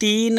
3